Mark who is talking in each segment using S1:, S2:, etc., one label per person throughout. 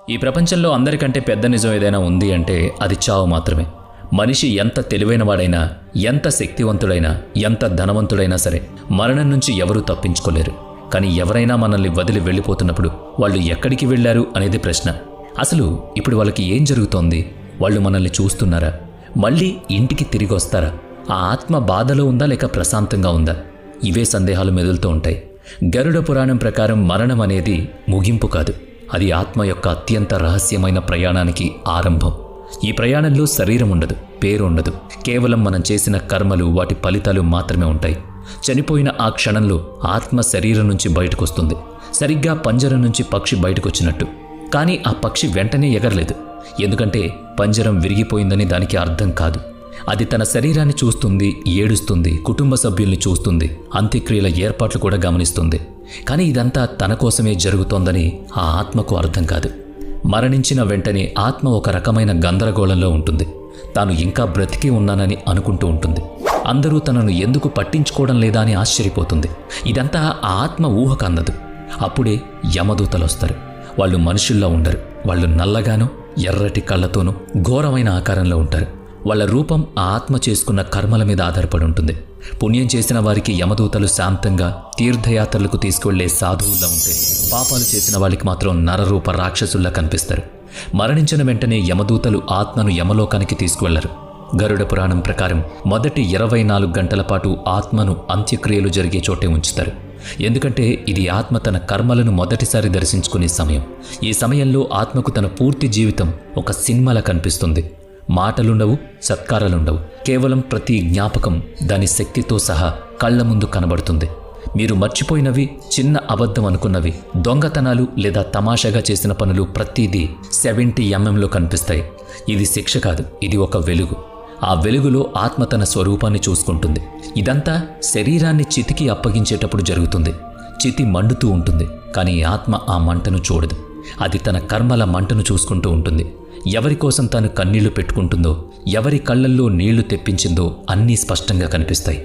S1: ఈ ప్రపంచంలో అందరికంటే పెద్ద నిజం ఏదైనా ఉంది అంటే అది చావు మాత్రమే. మనిషి ఎంత తెలివైనవాడైనా, ఎంత శక్తివంతుడైనా, ఎంత ధనవంతుడైనా సరే మరణం నుంచి ఎవరూ తప్పించుకోలేరు. కానీ ఎవరైనా మనల్ని వదిలి వెళ్ళిపోతున్నప్పుడు వాళ్ళు ఎక్కడికి వెళ్ళారు అనేది ప్రశ్న. అసలు ఇప్పుడు వాళ్ళకి ఏం జరుగుతోంది? వాళ్ళు మనల్ని చూస్తున్నారా? మళ్ళీ ఇంటికి తిరిగి వస్తారా? ఆ ఆత్మ బాధలో ఉందా లేక ప్రశాంతంగా ఉందా? ఇవే సందేహాలు మెదులుతూ ఉంటాయి. గరుడ పురాణం ప్రకారం మరణం అనేది ముగింపు కాదు, అది ఆత్మ యొక్క అత్యంత రహస్యమైన ప్రయాణానికి ఆరంభం. ఈ ప్రయాణంలో శరీరం ఉండదు, పేరు ఉండదు, కేవలం మనం చేసిన కర్మలు, వాటి ఫలితాలు మాత్రమే ఉంటాయి. చనిపోయిన ఆ క్షణంలో ఆత్మ శరీరం నుంచి బయటకొస్తుంది, సరిగ్గా పంజరం నుంచి పక్షి బయటకొచ్చినట్టు. కానీ ఆ పక్షి వెంటనే ఎగరలేదు, ఎందుకంటే పంజరం విరిగిపోయిందని దానికి అర్థం కాదు. అది తన శరీరాన్ని చూస్తుంది, ఏడుస్తుంది, కుటుంబ సభ్యుల్ని చూస్తుంది, అంత్యక్రియల ఏర్పాట్లు కూడా గమనిస్తుంది. కానీ ఇదంతా తన కోసమే జరుగుతోందని ఆ ఆత్మకు అర్థం కాదు. మరణించిన వెంటనే ఆత్మ ఒక రకమైన గందరగోళంలో ఉంటుంది. తాను ఇంకా బ్రతికి ఉన్నానని అనుకుంటూ ఉంటుంది. అందరూ తనను ఎందుకు పట్టించుకోవడం లేదా అని ఆశ్చర్యపోతుంది. ఇదంతా ఆ ఆత్మ ఊహకు అందదు. అప్పుడే యమదూతలు వస్తారు. వాళ్ళు మనుషుల్లో ఉండరు. వాళ్ళు నల్లగానూ ఎర్రటి కళ్ళతోనూ ఘోరమైన ఆకారంలో ఉంటారు. వాళ్ళ రూపం ఆ ఆత్మ చేసుకున్న కర్మల మీద ఆధారపడి ఉంటుంది. పుణ్యం చేసిన వారికి యమదూతలు శాంతంగా తీర్థయాత్రలకు తీసుకువెళ్లే సాధువుల్లా ఉంటే, పాపాలు చేసిన వాళ్ళకి మాత్రం నరరూప రాక్షసుల్లా కనిపిస్తారు. మరణించిన వెంటనే యమదూతలు ఆత్మను యమలోకానికి తీసుకువెళ్లరు. గరుడ పురాణం ప్రకారం మొదటి 24 గంటల పాటు ఆత్మను అంత్యక్రియలు జరిగే చోటే ఉంచుతారు. ఎందుకంటే ఇది ఆత్మ తన కర్మలను మొదటిసారి దర్శించుకునే సమయం. ఈ సమయంలో ఆత్మకు తన పూర్తి జీవితం ఒక సినిమాలా కనిపిస్తుంది. మాటలుండవు, సత్కారాలుండవు, కేవలం ప్రతి జ్ఞాపకం దాని శక్తితో సహా కళ్ల ముందు కనబడుతుంది. మీరు మర్చిపోయినవి, చిన్న అబద్ధం అనుకున్నవి, దొంగతనాలు లేదా తమాషాగా చేసిన పనులు ప్రతిదీ 70 mm కనిపిస్తాయి. ఇది శిక్ష కాదు, ఇది ఒక వెలుగు. ఆ వెలుగులో ఆత్మ తన స్వరూపాన్ని చూసుకుంటుంది. ఇదంతా శరీరాన్ని చితికి అప్పగించేటప్పుడు జరుగుతుంది. చితి మండుతూ ఉంటుంది, కానీ ఆత్మ ఆ మంటను చూడదు. అది తన కర్మల మంటను చూసుకుంటూ ఉంటుంది. ఎవరి కోసం తాను కన్నీళ్లు పెట్టుకుంటుందో, ఎవరి కళ్లల్లో నీళ్లు తెప్పించిందో అన్నీ స్పష్టంగా కనిపిస్తాయి.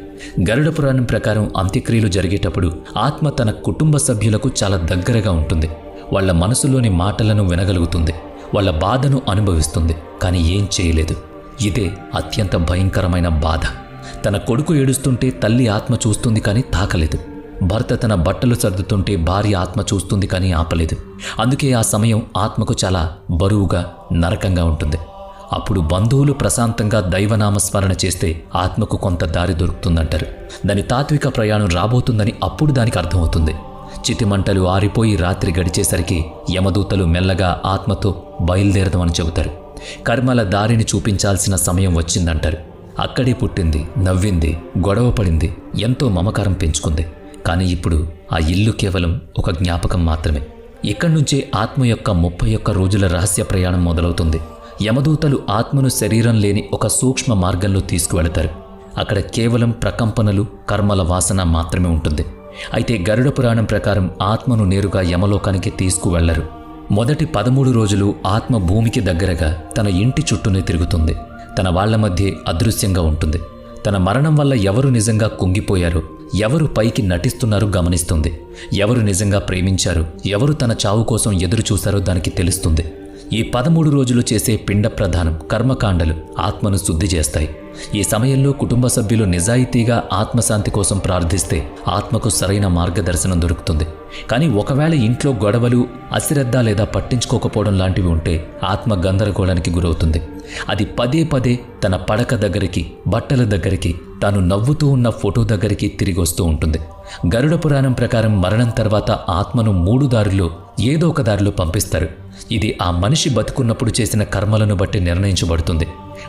S1: గరుడ పురాణం ప్రకారం అంత్యక్రియలు జరిగేటప్పుడు ఆత్మ తన కుటుంబ సభ్యులకు చాలా దగ్గరగా ఉంటుంది. వాళ్ల మనసులోని మాటలను వినగలుగుతుంది, వాళ్ల బాధను అనుభవిస్తుంది, కానీ ఏం చేయలేదు. ఇదే అత్యంత భయంకరమైన బాధ. తన కొడుకు ఏడుస్తుంటే తల్లి ఆత్మ చూస్తుంది, కానీ తాకలేదు. భర్త తన బట్టలు సర్దుతుంటే భార్య ఆత్మ చూస్తుంది, కానీ ఆపలేదు. అందుకే ఆ సమయం ఆత్మకు చాలా బరువుగా, నరకంగా ఉంటుంది. అప్పుడు బంధువులు ప్రశాంతంగా దైవనామస్మరణ చేస్తే ఆత్మకు కొంత దారి దొరుకుతుందంటారు. దాని తాత్విక ప్రయాణం రాబోతుందని అప్పుడు దానికి అర్థమవుతుంది. చితిమంటలు ఆరిపోయి రాత్రి గడిచేసరికి యమదూతలు మెల్లగా ఆత్మతో బయలుదేరదామని చెబుతారు. కర్మల దారిని చూపించాల్సిన సమయం వచ్చిందంటారు. అక్కడే పుట్టింది, నవ్వింది, గొడవ పడింది, ఎంతో మమకారం పెంచుకుంది. కానీ ఇప్పుడు ఆ ఇల్లు కేవలం ఒక జ్ఞాపకం మాత్రమే. ఇక్కడి నుంచే ఆత్మ యొక్క 31 రోజుల రహస్య ప్రయాణం మొదలవుతుంది. యమదూతలు ఆత్మను శరీరం లేని ఒక సూక్ష్మ మార్గంలో తీసుకువెళతారు. అక్కడ కేవలం ప్రకంపనలు, కర్మల వాసన మాత్రమే ఉంటుంది. అయితే గరుడ పురాణం ప్రకారం ఆత్మను నేరుగా యమలోకానికి తీసుకువెళ్లరు. మొదటి 13 రోజులు ఆత్మ భూమికి దగ్గరగా తన ఇంటి చుట్టూనే తిరుగుతుంది. తన వాళ్ల మధ్య అదృశ్యంగా ఉంటుంది. తన మరణం వల్ల ఎవరు నిజంగా కుంగిపోయారో, ఎవరు పైకి నటిస్తున్నారో గమనిస్తుంది. ఎవరు నిజంగా ప్రేమించారు, ఎవరు తన చావు కోసం ఎదురు చూశారో దానికి తెలుస్తుంది. ఈ 13 రోజులు చేసే పిండ ప్రధానం, కర్మకాండలు ఆత్మను శుద్ధి చేస్తాయి. ఈ సమయంలో కుటుంబ సభ్యులు నిజాయితీగా ఆత్మశాంతి కోసం ప్రార్థిస్తే ఆత్మకు సరైన మార్గదర్శనం దొరుకుతుంది. కానీ ఒకవేళ ఇంట్లో గొడవలు, అశ్రద్ధ లేదా పట్టించుకోకపోవడం లాంటివి ఉంటే ఆత్మ గందరగోళానికి గురవుతుంది. అది పదే పదే తన పడక దగ్గరికి, బట్టల దగ్గరికి, తాను నవ్వుతూ ఉన్న ఫోటో దగ్గరికి తిరిగి వస్తూ ఉంటుంది. గరుడ పురాణం ప్రకారం మరణం తర్వాత ఆత్మను 3 దారుల్లో ఏదో ఒక దారిలో పంపిస్తారు. ఇది ఆ మనిషి బతుకున్నప్పుడు చేసిన కర్మలను బట్టి నిర్ణయించబడుతుంది.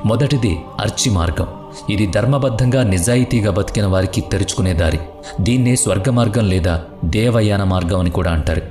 S1: మొదటిది అర్చి మార్గం. ఇది ధర్మబద్ధంగా, నిజాయితీగా బతికిన వారికి తెరుచుకునే దారి. దీన్నే స్వర్గ మార్గం లేదా దేవయాన మార్గం అని కూడా అంటారు.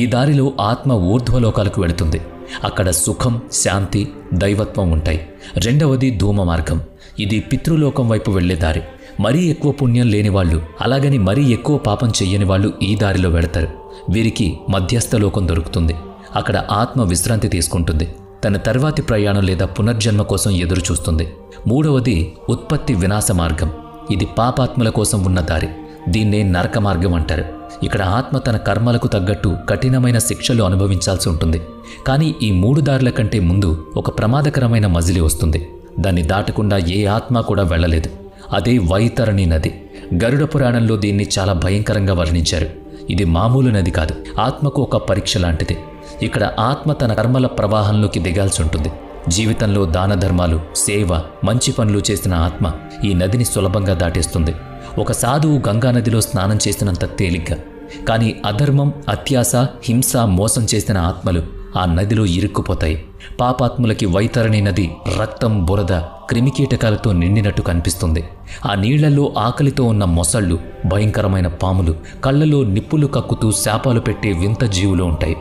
S1: ఈ దారిలో ఆత్మ ఊర్ధ్వలోకాలకు వెళుతుంది. అక్కడ సుఖం, శాంతి, దైవత్వం ఉంటాయి. రెండవది ధూమ మార్గం. ఇది పితృలోకం వైపు వెళ్లే దారి. మరీ ఎక్కువ పుణ్యం లేని వాళ్ళు, అలాగని మరీ ఎక్కువ పాపం చెయ్యని వాళ్ళు ఈ దారిలో వెళతారు. వీరికి మధ్యస్థ లోకం దొరుకుతుంది. అక్కడ ఆత్మ విశ్రాంతి తీసుకుంటుంది. తన తర్వాతి ప్రయాణం లేదా పునర్జన్మ కోసం ఎదురు చూస్తుంది. మూడవది ఉత్పత్తి వినాశ మార్గం. ఇది పాపాత్మల కోసం ఉన్న దారి. దీన్నే నరక మార్గం అంటారు. ఇక్కడ ఆత్మ తన కర్మలకు తగ్గట్టు కఠినమైన శిక్షలు అనుభవించాల్సి ఉంటుంది. కానీ ఈ 3 దారుల కంటే ముందు ఒక ప్రమాదకరమైన మజిలీ వస్తుంది. దాన్ని దాటకుండా ఏ ఆత్మ కూడా వెళ్ళలేదు. అదే వైతరణి నది. గరుడ పురాణంలో దీన్ని చాలా భయంకరంగా వర్ణించారు. ఇది మామూలు నది కాదు, ఆత్మకు ఒక పరీక్ష లాంటిది. ఇక్కడ ఆత్మ తన కర్మల ప్రవాహంలోకి దిగాల్సి ఉంటుంది. జీవితంలో దాన ధర్మాలు, సేవ, మంచి పనులు చేసిన ఆత్మ ఈ నదిని సులభంగా దాటేస్తుంది. ఒక సాధువు గంగానదిలో స్నానం చేసినంత తేలిగ్గా. కానీ అధర్మం, అత్యాస, హింస, మోసం చేసిన ఆత్మలు ఆ నదిలో ఇరుక్కుపోతాయి. పాపాత్ములకి వైతరణి నది రక్తం, బురద, క్రిమికీటకాలతో నిండినట్టు కనిపిస్తుంది. ఆ నీళ్లలో ఆకలితో ఉన్న మొసళ్ళు, భయంకరమైన పాములు, కళ్ళలో నిప్పులు కక్కుతూ శాపాలు పెట్టే వింత జీవులు ఉంటాయి.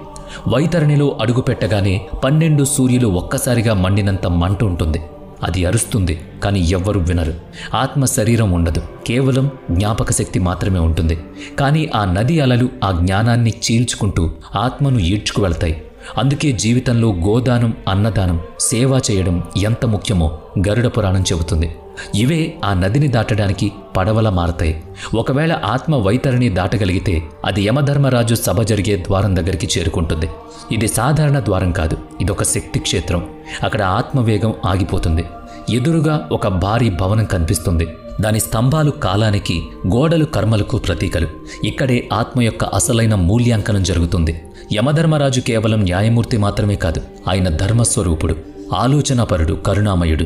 S1: వైతరణిలో అడుగుపెట్టగానే 12 సూర్యులు ఒక్కసారిగా మండినంత మంట ఉంటుంది. అది అరుస్తుంది, కానీ ఎవ్వరూ వినరు. ఆత్మ శరీరం ఉండదు, కేవలం జ్ఞాపక శక్తి మాత్రమే ఉంటుంది. కానీ ఆ నది అలలు ఆ జ్ఞానాన్ని చీల్చుకుంటూ ఆత్మను ఈడ్చుకు వెళ్తాయి. అందుకే జీవితంలో గోదానం, అన్నదానం, సేవ చేయడం ఎంత ముఖ్యమో గరుడ పురాణం చెబుతుంది. ఇవే ఆ నదిని దాటడానికి పడవలా మారతాయి. ఒకవేళ ఆత్మ వైతరిని దాటగలిగితే అది యమధర్మరాజు సభ జరిగే ద్వారం దగ్గరికి చేరుకుంటుంది. ఇది సాధారణ ద్వారం కాదు, ఇదొక శక్తి క్షేత్రం. అక్కడ ఆత్మవేగం ఆగిపోతుంది. ఎదురుగా ఒక భారీ భవనం కనిపిస్తుంది. దాని స్తంభాలు కాలానికి, గోడలు కర్మలకు ప్రతీకలు. ఇక్కడే ఆత్మ యొక్క అసలైన మూల్యాంకనం జరుగుతుంది. యమధర్మరాజు కేవలం న్యాయమూర్తి మాత్రమే కాదు, ఆయన ధర్మస్వరూపుడు, ఆలోచనాపరుడు, కరుణామయుడు.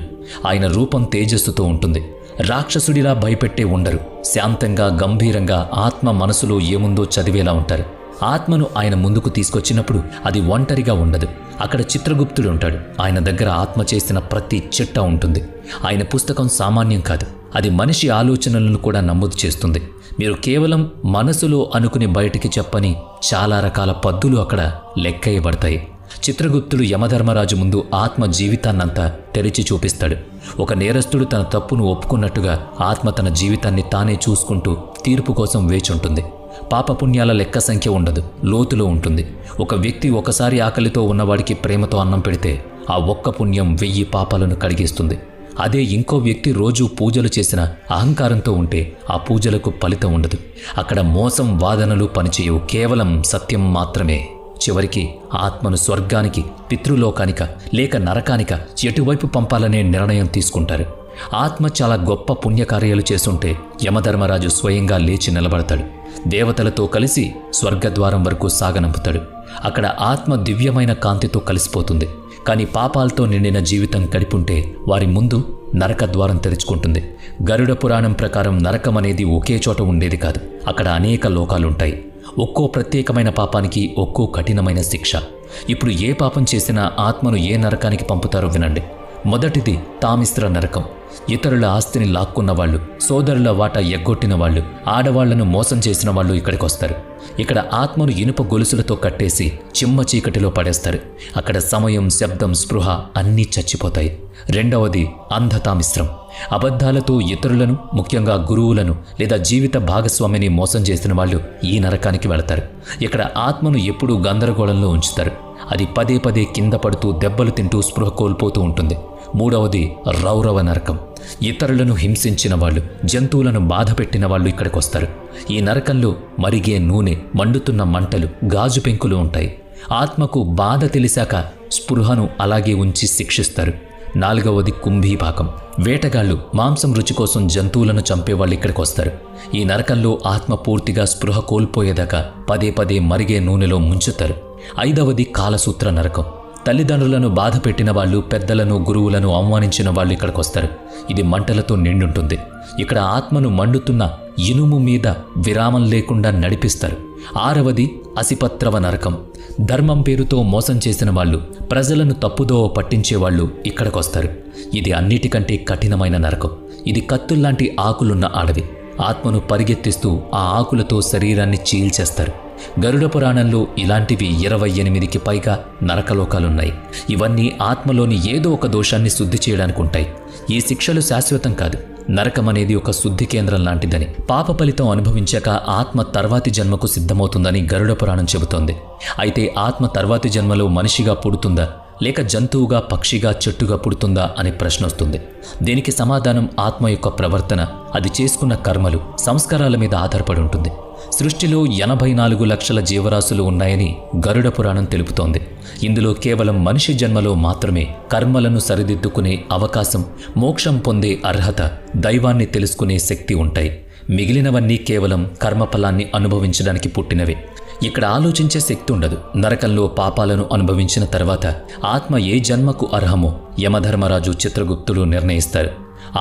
S1: ఆయన రూపం తేజస్సుతో ఉంటుంది. రాక్షసుడిలా భయపెట్టే ఉండరు. శాంతంగా, గంభీరంగా ఆత్మ మనసులో ఏముందో చదివేలా ఉంటారు. ఆత్మను ఆయన ముందుకు తీసుకొచ్చినప్పుడు అది ఒంటరిగా ఉండదు. అక్కడ చిత్రగుప్తుడు ఉంటాడు. ఆయన దగ్గర ఆత్మ చేసిన ప్రతి చిట్ట ఉంటుంది. ఆయన పుస్తకం సామాన్యం కాదు, అది మనిషి ఆలోచనలను కూడా నమోదు చేస్తుంది. మీరు కేవలం మనసులో అనుకుని బయటికి చెప్పని చాలా రకాల పద్దులు అక్కడ లెక్కయ్యబడతాయి. చిత్రగుప్తుడు యమధర్మరాజు ముందు ఆత్మ జీవితాన్నంతా తెరిచి చూపిస్తాడు. ఒక నేరస్తుడు తన తప్పును ఒప్పుకున్నట్టుగా ఆత్మ తన జీవితాన్ని తానే చూసుకుంటూ తీర్పు కోసం వేచుంటుంది. పాపపుణ్యాల లెక్క సంఖ్య ఉండదు, లోతులో ఉంటుంది. ఒక వ్యక్తి ఒకసారి ఆకలితో ఉన్నవాడికి ప్రేమతో అన్నం పెడితే ఆ ఒక్క పుణ్యం 1000 పాపాలను కడిగేస్తుంది. అదే ఇంకో వ్యక్తి రోజూ పూజలు చేసిన అహంకారంతో ఉంటే ఆ పూజలకు ఫలితం ఉండదు. అక్కడ మోసం, వాదనలు పనిచేయవు, కేవలం సత్యం మాత్రమే. చివరికి ఆత్మను స్వర్గానికి, పితృలోకానిక లేక నరకానిక ఎటువైపు పంపాలనే నిర్ణయం తీసుకుంటారు. ఆత్మ చాలా గొప్ప పుణ్యకార్యాలు చేస్తుంటే యమధర్మరాజు స్వయంగా లేచి నిలబడతాడు. దేవతలతో కలిసి స్వర్గద్వారం వరకు సాగనంపుతాడు. అక్కడ ఆత్మ దివ్యమైన కాంతితో కలిసిపోతుంది. కానీ పాపాలతో నిండిన జీవితం గడిపుంటే వారి ముందు నరక ద్వారం తెరుచుకుంటుంది. గరుడ పురాణం ప్రకారం నరకం అనేది ఒకే చోట ఉండేది కాదు. అక్కడ అనేక లోకాలుంటాయి. ఒక్కో ప్రత్యేకమైన పాపానికి ఒక్కో కఠినమైన శిక్ష. ఇప్పుడు ఏ పాపం చేసినా ఆత్మను ఏ నరకానికి పంపుతారో వినండి. మొదటిది తామిశ్ర నరకం. ఇతరుల ఆస్తిని లాక్కున్న వాళ్ళు, సోదరుల వాటా ఎగ్గొట్టిన వాళ్ళు, ఆడవాళ్లను మోసం చేసిన వాళ్ళు ఇక్కడికి వస్తారు. ఇక్కడ ఆత్మను ఇనుప గొలుసులతో కట్టేసి చిమ్మ చీకటిలో పడేస్తారు. అక్కడ సమయం, శబ్దం, స్పృహ అన్నీ చచ్చిపోతాయి. రెండవది అంధతామిశ్రం. అబద్ధాలతో ఇతరులను, ముఖ్యంగా గురువులను లేదా జీవిత భాగస్వామిని మోసం చేసిన వాళ్ళు ఈ నరకానికి వెళతారు. ఇక్కడ ఆత్మను ఎప్పుడూ గందరగోళంలో ఉంచుతారు. అది పదే పదే కింద పడుతూ, దెబ్బలు తింటూ స్పృహ కోల్పోతూ ఉంటుంది. మూడవది రౌరవ నరకం. ఇతరులను హింసించిన వాళ్ళు, జంతువులను బాధ పెట్టిన వాళ్ళు ఇక్కడికి వస్తారు. ఈ నరకంలో మరిగే నూనె, మండుతున్న మంటలు, గాజు పెంకులు ఉంటాయి. ఆత్మకు బాధ తెలిసాక స్పృహను అలాగే ఉంచి శిక్షిస్తారు. నాలుగవది కుంభీపాకం. వేటగాళ్లు మాంసం రుచి కోసం జంతువులను చంపేవాళ్ళు ఇక్కడికి వస్తారు. ఈ నరకంలో ఆత్మ పూర్తిగా స్పృహ కోల్పోయేదాకా పదే పదే మరిగే నూనెలో ముంచుతారు. ఐదవది కాలసూత్ర నరకం. తల్లిదండ్రులను బాధ పెట్టిన వాళ్ళు, పెద్దలను, గురువులను అవమానించిన వాళ్ళు ఇక్కడికి వస్తారు. ఇది మంటలతో నిండుంటుంది. ఇక్కడ ఆత్మను మండుతున్న ఇనుము మీద విరామం లేకుండా నడిపిస్తారు. ఆరవది అసిపత్రవ నరకం. ధర్మం పేరుతో మోసం చేసిన వాళ్ళు, ప్రజలను తప్పుదోవ పట్టించేవాళ్ళు ఇక్కడికి వస్తారు. ఇది అన్నిటికంటే కఠినమైన నరకం. ఇది కత్తుల్లాంటి ఆకులున్న అడవి. ఆత్మను పరిగెత్తిస్తూ ఆ ఆకులతో శరీరాన్ని చీల్చేస్తారు. గరుడ పురాణంలో ఇలాంటివి 28కి పైగా నరకలోకాలున్నాయి. ఇవన్నీ ఆత్మలోని ఏదో ఒక దోషాన్ని శుద్ధి చేయడానికి ఉంటాయి. ఈ శిక్షలు శాశ్వతం కాదు. నరకం అనేది ఒక శుద్ధి కేంద్రం లాంటిదని, పాప ఫలితం అనుభవించాక ఆత్మ తర్వాతి జన్మకు సిద్ధమవుతుందని గరుడ పురాణం చెబుతోంది. అయితే ఆత్మ తర్వాతి జన్మలో మనిషిగా పుడుతుందా, లేక జంతువుగా, పక్షిగా, చెట్టుగా పుడుతుందా అనే ప్రశ్న వస్తుంది. దీనికి సమాధానం ఆత్మ యొక్క ప్రవర్తన, అది చేసుకున్న కర్మలు, సంస్కారాల మీద ఆధారపడి ఉంటుంది. సృష్టిలో 84 లక్షల జీవరాశులు ఉన్నాయని గరుడ పురాణం తెలుపుతోంది. ఇందులో కేవలం మనిషి జన్మలో మాత్రమే కర్మలను సరిదిద్దుకునే అవకాశం, మోక్షం పొందే అర్హత, దైవాన్ని తెలుసుకునే శక్తి ఉంటాయి. మిగిలినవన్నీ కేవలం కర్మఫలాన్ని అనుభవించడానికి పుట్టినవే. ఇక్కడ ఆలోచించే శక్తి ఉండదు. నరకంలో పాపాలను అనుభవించిన తర్వాత ఆత్మ ఏ జన్మకు అర్హమో యమధర్మరాజు, చిత్రగుప్తుడు నిర్ణయిస్తారు.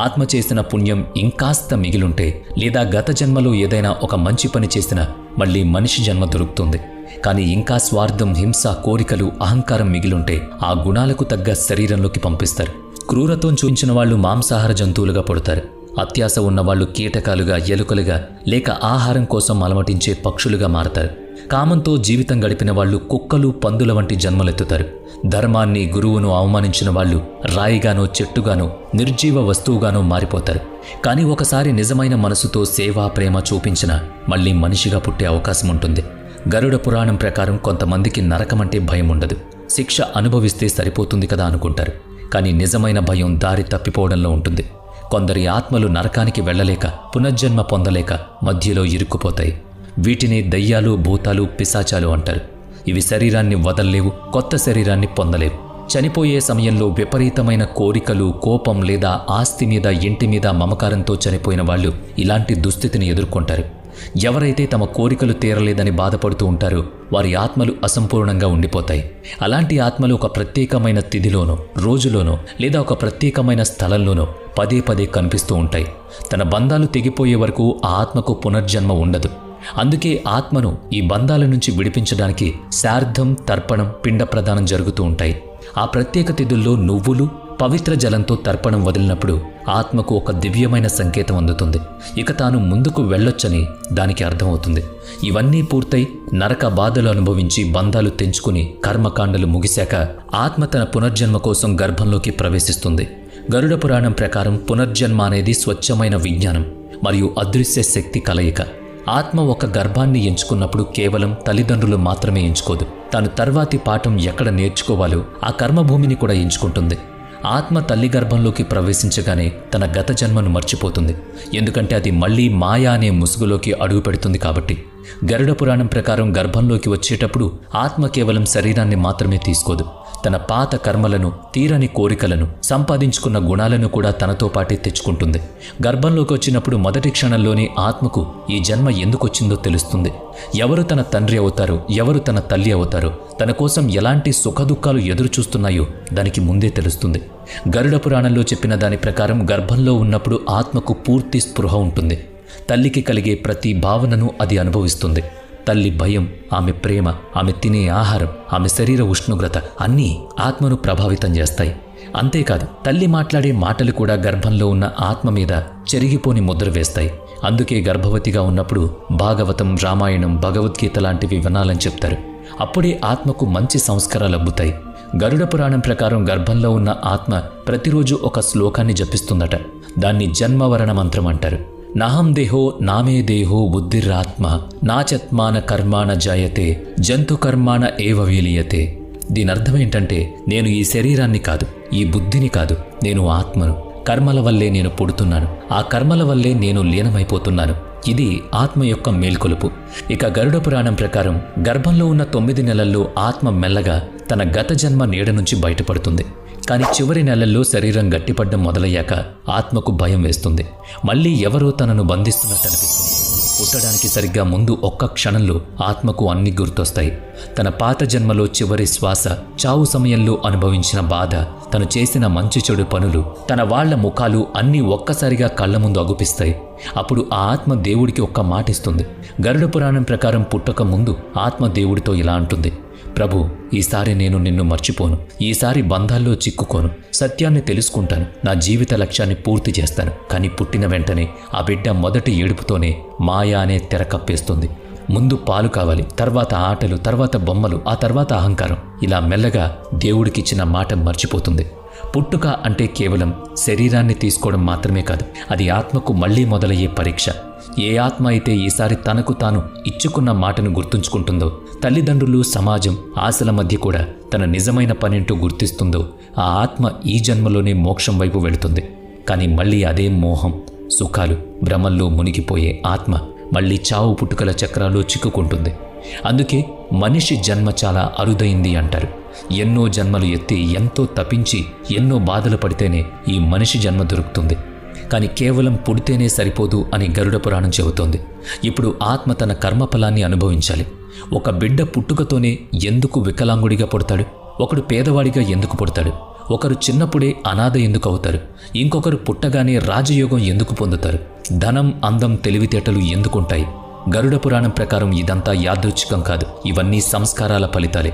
S1: ఆత్మ చేసిన పుణ్యం ఇంకాస్త మిగిలుంటే లేదా గత జన్మలో ఏదైనా ఒక మంచి పని చేసినా మళ్ళీ మనిషి జన్మ దొరుకుతుంది. కానీ ఇంకా స్వార్థం, హింస, కోరికలు, అహంకారం మిగిలుంటే ఆ గుణాలకు తగ్గ శరీరంలోకి పంపిస్తారు. క్రూరత్వం చూపించిన వాళ్ళు మాంసాహార జంతువులుగా పుడతారు. అత్యాశ ఉన్నవాళ్లు కీటకాలుగా, ఎలుకలుగా లేక ఆహారం కోసం అలమటించే పక్షులుగా మారతారు. కామంతో జీవితం గడిపిన వాళ్ళు కుక్కలు, పందుల వంటి జన్మలెత్తుతారు. ధర్మాన్ని, గురువును అవమానించిన వాళ్ళు రాయిగానో, చెట్టుగానో, నిర్జీవ వస్తువుగానో మారిపోతారు. కానీ ఒకసారి నిజమైన మనసుతో సేవా, ప్రేమ చూపించిన మళ్ళీ మనిషిగా పుట్టే అవకాశం ఉంటుంది. గరుడ పురాణం ప్రకారం కొంతమందికి నరకమంటే భయం ఉండదు. శిక్ష అనుభవిస్తే సరిపోతుంది కదా అనుకుంటారు. కానీ నిజమైన భయం దారి తప్పిపోవడంలో ఉంటుంది. కొందరి ఆత్మలు నరకానికి వెళ్లలేక, పునర్జన్మ పొందలేక మధ్యలో ఇరుక్కుపోతాయి. వీటిని దయ్యాలు, భూతాలు, పిశాచాలు అంటారు. ఇవి శరీరాన్ని వదల్లేవు, కొత్త శరీరాన్ని పొందలేవు. చనిపోయే సమయంలో విపరీతమైన కోరికలు, కోపం లేదా ఆస్తి మీద, ఇంటి మీద మమకారంతో చనిపోయిన వాళ్ళు ఇలాంటి దుస్థితిని ఎదుర్కొంటారు. ఎవరైతే తమ కోరికలు తీరలేదని బాధపడుతూ ఉంటారో వారి ఆత్మలు అసంపూర్ణంగా ఉండిపోతాయి. అలాంటి ఆత్మలు ఒక ప్రత్యేకమైన తిథిలోనో, రోజులోనో లేదా ఒక ప్రత్యేకమైన స్థలంలోనో పదే పదే కనిపిస్తూ ఉంటాయి. తన బంధాలు తెగిపోయే వరకు ఆ ఆత్మకు పునర్జన్మ ఉండదు. అందుకే ఆత్మను ఈ బంధాల నుంచి విడిపించడానికి శార్ధం, తర్పణం, పిండ ప్రదానం జరుగుతూ ఉంటాయి. ఆ ప్రత్యేక తిథుల్లో నువ్వులు, పవిత్ర జలంతో తర్పణం వదిలినప్పుడు ఆత్మకు ఒక దివ్యమైన సంకేతం అందుతుంది. ఇక తాను ముందుకు వెళ్ళొచ్చని దానికి అర్థమవుతుంది. ఇవన్నీ పూర్తయి నరక బాధలు అనుభవించి బంధాలు తెంచుకుని కర్మకాండలు ముగిశాక ఆత్మ తన పునర్జన్మ కోసం గర్భంలోకి ప్రవేశిస్తుంది. గరుడ పురాణం ప్రకారం పునర్జన్మ అనేది స్వచ్ఛమైన విజ్ఞానం మరియు అదృశ్య శక్తి కలయిక. ఆత్మ ఒక గర్భాన్ని ఎంచుకున్నప్పుడు కేవలం తల్లిదండ్రులు మాత్రమే ఎంచుకోదు. తాను తర్వాతి పాఠం ఎక్కడ నేర్చుకోవాలో ఆ కర్మభూమిని కూడా ఎంచుకుంటుంది. ఆత్మ తల్లి గర్భంలోకి ప్రవేశించగానే తన గత జన్మను మర్చిపోతుంది. ఎందుకంటే అది మళ్లీ మాయా అనే ముసుగులోకి అడుగు పెడుతుంది కాబట్టి. గరుడ పురాణం ప్రకారం గర్భంలోకి వచ్చేటప్పుడు ఆత్మ కేవలం శరీరాన్ని మాత్రమే తీసుకోదు. తన పాత కర్మలను, తీరని కోరికలను, సంపాదించుకున్న గుణాలను కూడా తనతో పాటే తెచ్చుకుంటుంది. గర్భంలోకి వచ్చినప్పుడు మొదటి క్షణంలోనే ఆత్మకు ఈ జన్మ ఎందుకొచ్చిందో తెలుస్తుంది. ఎవరు తన తండ్రి అవుతారో, ఎవరు తన తల్లి అవుతారో, తన కోసం ఎలాంటి సుఖదుఖాలు ఎదురు చూస్తున్నాయో దానికి ముందే తెలుస్తుంది. గరుడ పురాణంలో చెప్పిన దాని ప్రకారం గర్భంలో ఉన్నప్పుడు ఆత్మకు పూర్తి స్పృహ ఉంటుంది. తల్లికి కలిగే ప్రతి భావనను అది అనుభవిస్తుంది. తల్లి భయం, ఆమె ప్రేమ, ఆమె తినే ఆహారం, ఆమె శరీర ఉష్ణోగ్రత అన్నీ ఆత్మను ప్రభావితం చేస్తాయి. అంతేకాదు తల్లి మాట్లాడే మాటలు కూడా గర్భంలో ఉన్న ఆత్మ మీద చెరిగిపోని ముద్ర వేస్తాయి. అందుకే గర్భవతిగా ఉన్నప్పుడు భాగవతం, రామాయణం, భగవద్గీత లాంటివి వినాలని చెప్తారు. అప్పుడే ఆత్మకు మంచి సంస్కారాలు అబ్బుతాయి. గరుడ పురాణం ప్రకారం గర్భంలో ఉన్న ఆత్మ ప్రతిరోజు ఒక శ్లోకాన్ని జపిస్తుందట. దాన్ని జన్మవరణ మంత్రం అంటారు. నాహం దేహో నామే దేహో బుద్ధిరాత్మ నాచత్మాన కర్మాణ జాయతే జంతు కర్మాణ ఏవ విలీయతే. దీని అర్థం ఏంటంటే, నేను ఈ శరీరాన్ని కాదు, ఈ బుద్ధిని కాదు, నేను ఆత్మను. కర్మల వల్లే నేను పుడుతున్నాను, ఆ కర్మల వల్లే నేను లీనమైపోతున్నాను. ఇది ఆత్మ యొక్క మేల్కొలుపు. ఇక గరుడ పురాణం ప్రకారం గర్భంలో ఉన్న 9 నెలల్లో ఆత్మ మెల్లగా తన గత జన్మ నీడ నుంచి బయటపడుతుంది. కానీ చివరి నెలల్లో శరీరం గట్టిపడ్డం మొదలయ్యాక ఆత్మకు భయం వేస్తుంది. మళ్ళీ ఎవరో తనను బంధిస్తున్నట్టు అనిపిస్తుంది. పుట్టడానికి సరిగ్గా ముందు ఒక్క క్షణంలో ఆత్మకు అన్ని గుర్తొస్తాయి. తన పాత జన్మలో చివరి శ్వాస, చావు సమయంలో అనుభవించిన బాధ, తను చేసిన మంచి చెడు పనులు, తన వాళ్ల ముఖాలు అన్నీ ఒక్కసారిగా కళ్ల ముందు అగుపిస్తాయి. అప్పుడు ఆ ఆత్మ దేవుడికి ఒక్క మాటిస్తుంది. గరుడ పురాణం ప్రకారం పుట్టక ముందు ఆత్మ దేవుడితో ఇలా అంటుంది: ప్రభు, ఈసారి నేను నిన్ను మర్చిపోను, ఈసారి బంధాల్లో చిక్కుకోను, సత్యాన్ని తెలుసుకుంటాను, నా జీవిత లక్ష్యాన్ని పూర్తి చేస్తాను. కానీ పుట్టిన వెంటనే ఆ బిడ్డ మొదటి ఏడుపుతోనే మాయా అనే తెర కప్పేస్తుంది. ముందు పాలు కావాలి, తర్వాత ఆటలు, తర్వాత బొమ్మలు, ఆ తర్వాత అహంకారం. ఇలా మెల్లగా దేవుడికిచ్చిన మాట మర్చిపోతుంది. పుట్టుక అంటే కేవలం శరీరాన్ని తీసుకోవడం మాత్రమే కాదు, అది ఆత్మకు మళ్లీ మొదలయ్యే పరీక్ష. ఏ ఆత్మ అయితే ఈసారి తనకు తాను ఇచ్చుకున్న మాటను గుర్తుంచుకుంటుందో, తల్లిదండ్రులు, సమాజం, ఆశల మధ్య కూడా తన నిజమైన పనేంటో గుర్తిస్తుందో, ఆ ఆత్మ ఈ జన్మలోనే మోక్షం వైపు వెళుతుంది. కానీ మళ్ళీ అదే మోహం, సుఖాలు, భ్రమల్లో మునిగిపోయే ఆత్మ మళ్ళీ చావు పుట్టుకల చక్రాల్లో చిక్కుకుంటుంది. అందుకే మనిషి జన్మ చాలా అరుదైంది అంటారు. ఎన్నో జన్మలు ఎత్తి ఎంతో తపించి ఎన్నో బాధలు పడితేనే ఈ మనిషి జన్మ దొరుకుతుంది. కానీ కేవలం పుడితేనే సరిపోదు అని గరుడ పురాణం చెబుతోంది. ఇప్పుడు ఆత్మ తన కర్మఫలాన్ని అనుభవించాలి. ఒక బిడ్డ పుట్టుకతోనే ఎందుకు వికలాంగుడిగా పుడతాడు? ఒకడు పేదవాడిగా ఎందుకు పుడతాడు? ఒకరు చిన్నప్పుడే అనాథ ఎందుకు అవుతారు? ఇంకొకరు పుట్టగానే రాజయోగం ఎందుకు పొందుతారు? ధనం, అందం, తెలివితేటలు ఎందుకుంటాయి? గరుడ పురాణం ప్రకారం ఇదంతా యాదృచ్ఛికం కాదు. ఇవన్నీ సంస్కారాల ఫలితాలే.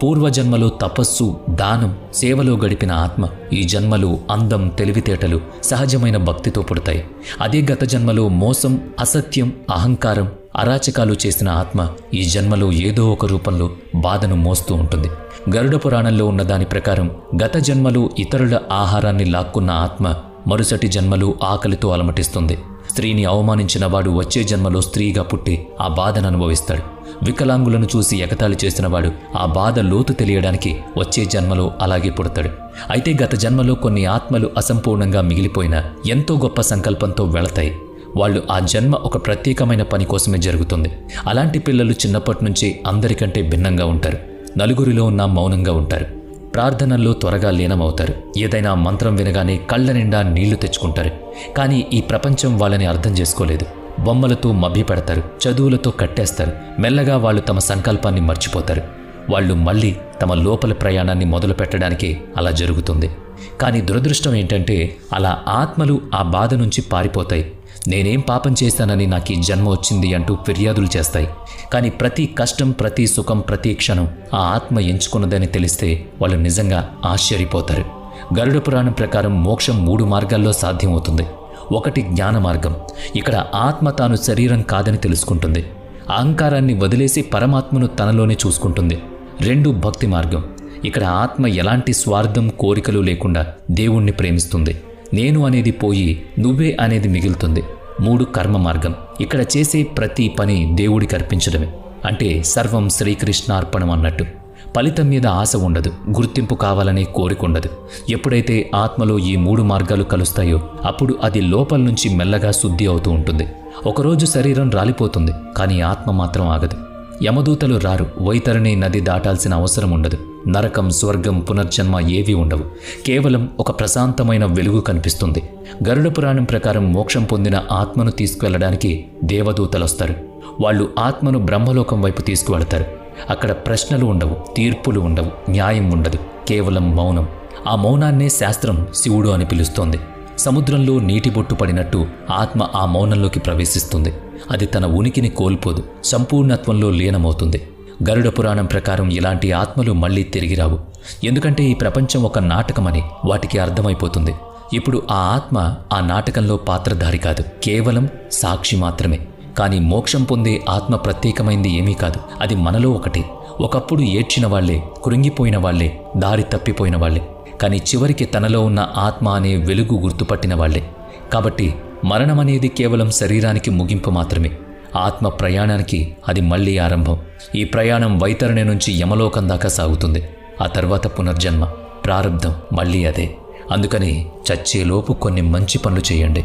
S1: పూర్వజన్మలో తపస్సు, దానం, సేవలో గడిపిన ఆత్మ ఈ జన్మలో అందం, తెలివితేటలు, సహజమైన భక్తితో పుడతాయి. అదే గత జన్మలో మోసం, అసత్యం, అహంకారం, అరాచకాలు చేసిన ఆత్మ ఈ జన్మలో ఏదో ఒక రూపంలో బాధను మోస్తూ ఉంటుంది. గరుడ పురాణంలో ఉన్న దాని ప్రకారం గత జన్మలో ఇతరుల ఆహారాన్ని లాక్కున్న ఆత్మ మరుసటి జన్మలో ఆకలితో అలమటిస్తుంది. స్త్రీని అవమానించిన వాడు వచ్చే జన్మలో స్త్రీగా పుట్టి ఆ బాధను అనుభవిస్తాడు. వికలాంగులను చూసి ఎగతాళి చేసినవాడు ఆ బాధ లోతు తెలియడానికి వచ్చే జన్మలో అలాగే పుడతాడు. అయితే గత జన్మలో కొన్ని ఆత్మలు అసంపూర్ణంగా మిగిలిపోయిన ఎంతో గొప్ప సంకల్పంతో వెళతాయి. వాళ్ళు ఆ జన్మ ఒక ప్రత్యేకమైన పని కోసమే జరుగుతుంది. అలాంటి పిల్లలు చిన్నప్పటి నుంచే అందరికంటే భిన్నంగా ఉంటారు. నలుగురిలో ఉన్న మౌనంగా ఉంటారు. ప్రార్థనల్లో త్వరగా లీనమవుతారు. ఏదైనా మంత్రం వినగానే కళ్ళ నిండా నీళ్లు తెచ్చుకుంటారు. కానీ ఈ ప్రపంచం వాళ్ళని అర్థం చేసుకోలేదు. బొమ్మలతో మభ్యపెడతారు, చదువులతో కట్టేస్తారు. మెల్లగా వాళ్ళు తమ సంకల్పాన్ని మర్చిపోతారు. వాళ్ళు మళ్ళీ తమ లోపల ప్రయాణాన్ని మొదలు పెట్టడానికే అలా జరుగుతుంది. కానీ దురదృష్టం ఏంటంటే అలా ఆత్మలు ఆ బాధ నుంచి పారిపోతాయి. నేనేం పాపం చేశానని నాకు ఈ జన్మ వచ్చింది అంటూ ఫిర్యాదులు చేస్తాయి. కానీ ప్రతి కష్టం, ప్రతి సుఖం, ప్రతి క్షణం ఆ ఆత్మ ఎంచుకున్నదని తెలిస్తే వాళ్ళు నిజంగా ఆశ్చర్యపోతారు. గరుడ పురాణం ప్రకారం మోక్షం 3 మార్గాల్లో సాధ్యమవుతుంది. 1 జ్ఞాన మార్గం. ఇక్కడ ఆత్మ తాను శరీరం కాదని తెలుసుకుంటుంది. అహంకారాన్ని వదిలేసి పరమాత్మను తనలోనే చూసుకుంటుంది. 2 భక్తి మార్గం. ఇక్కడ ఆత్మ ఎలాంటి స్వార్థం, కోరికలు లేకుండా దేవుణ్ణి ప్రేమిస్తుంది. నేను అనేది పోయి నువ్వే అనేది మిగులుతుంది. 3 కర్మ మార్గం. ఇక్కడ చేసే ప్రతి పని దేవుడికి అర్పించడమే. అంటే సర్వం శ్రీకృష్ణార్పణం అన్నట్టు. ఫలితం మీద ఆశ ఉండదు, గుర్తింపు కావాలనే కోరిక ఉండదు. ఎప్పుడైతే ఆత్మలో ఈ 3 మార్గాలు కలుస్తాయో అప్పుడు అది లోపల నుంచి మెల్లగా శుద్ధి అవుతూ ఉంటుంది. ఒకరోజు శరీరం రాలిపోతుంది, కానీ ఆత్మ మాత్రం ఆగదు. యమదూతలు రారు. వైతరణి నది దాటాల్సిన అవసరం ఉండదు. నరకం, స్వర్గం, పునర్జన్మ ఏవీ ఉండవు. కేవలం ఒక ప్రశాంతమైన వెలుగు కనిపిస్తుంది. గరుడ పురాణం ప్రకారం మోక్షం పొందిన ఆత్మను తీసుకువెళ్ళడానికి దేవదూతలొస్తారు. వాళ్ళు ఆత్మను బ్రహ్మలోకం వైపు తీసుకువెళతారు. అక్కడ ప్రశ్నలు ఉండవు, తీర్పులు ఉండవు, న్యాయం ఉండదు. కేవలం మౌనం. ఆ మౌనాన్నే శాస్త్రం శివుడు అని పిలుస్తోంది. సముద్రంలో నీటి బొట్టు పడినట్టు ఆత్మ ఆ మౌనంలోకి ప్రవేశిస్తుంది. అది తన ఉనికిని కోల్పోదు, సంపూర్ణత్వంలో లీనమవుతుంది. గరుడ పురాణం ప్రకారం ఇలాంటి ఆత్మలు మళ్ళీ తిరిగి రావు. ఎందుకంటే ఈ ప్రపంచం ఒక నాటకమని వాటికి అర్థమైపోతుంది. ఇప్పుడు ఆ ఆత్మ ఆ నాటకంలో పాత్రధారి కాదు, కేవలం సాక్షి మాత్రమే. కానీ మోక్షం పొందే ఆత్మ ప్రత్యేకమైంది ఏమీ కాదు. అది మనలో ఒకటి. ఒకప్పుడు ఏడ్చిన వాళ్లే, కృంగిపోయిన వాళ్లే, దారి తప్పిపోయిన వాళ్లే. కానీ చివరికి తనలో ఉన్న ఆత్మ అనే వెలుగు గుర్తుపట్టిన వాళ్లే. కాబట్టి మరణమనేది కేవలం శరీరానికి ముగింపు మాత్రమే. ఆత్మ ప్రయాణానికి అది మళ్లీ ఆరంభం. ఈ ప్రయాణం వైతరణి నుంచి యమలోకం దాకా సాగుతుంది. ఆ తర్వాత పునర్జన్మ, ప్రారబ్ధం మళ్లీ అదే. అందుకని చచ్చేలోపు కొన్ని మంచి పనులు చేయండి.